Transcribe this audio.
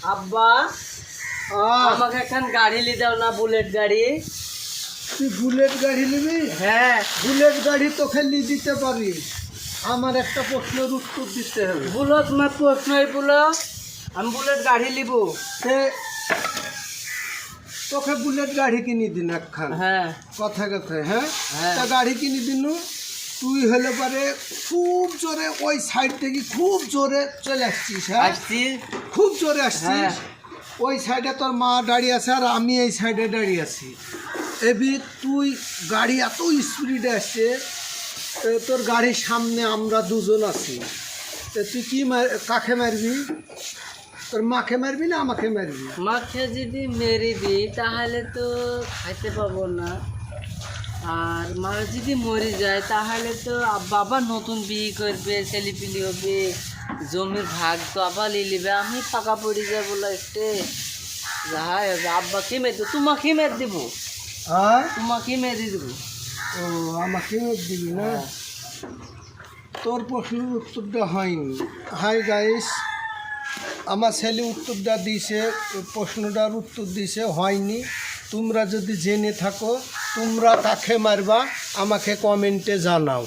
আব্বা আমাকে এখন গাড়ি লি দাও না, বুলেট গাড়ি। তুই বুলেট গাড়ি নিবি? হ্যাঁ, বুলেট গাড়ি তোকে লি দিতে পারি, আমার একটা প্রশ্নের উত্তর দিতে হবে। বলো তোমার প্রশ্নই বলো, আমি বুলেট গাড়ি লিব। সে তোকে বুলেট গাড়ি কিনে দিন একখান। হ্যাঁ কথায় কথায়, হ্যাঁ হ্যাঁ। তা গাড়ি কিনে দিনু। তুই হলে পারে খুব জোরে ওই সাইড থেকে খুব জোরে চলে আসছিস, হ্যাঁ আসছি। খুব জোরে আসছিস। হ্যাঁ। ওই সাইডে তোর মা দাঁড়িয়ে আছে আর আমি এই সাইডে দাঁড়িয়ে আছি। এবি তুই গাড়ি এত স্পিডে আসছে, তোর গাড়ির সামনে আমরা দুজন আছি। তুই কি কাকে মারবি? তোর মাকে মারবি না আমাকে মারবি? মাকে যদি মেরে দিই তাহলে তো খাইতে পাবো না, আর মা যদি মরে যায় তাহলে তো বাবা নতুন বিয়ে করবে, ছেলেপিলি হবে, জমির ভাগ তো আবার নিয়ে নেবে, আমি পাকা পড়ে যাবো লাস্টে। যাই হবে, আব্বাকে মেরে দেবো, তোমাকে মেরে দেবো, হ্যাঁ, তোমাকে মেরে দেবো। ও আমাকে দিবি না? তোর প্রশ্নের উত্তরটা হয়নি। হাই গাইস, আমার ছেলে উত্তরটা দিয়েছে, প্রশ্নটার উত্তর দিয়েছে, হয়নি। তোমরা যদি জেনে থাকো তোমরা কাকে মারবা আমাকে কমেন্টে জানাও।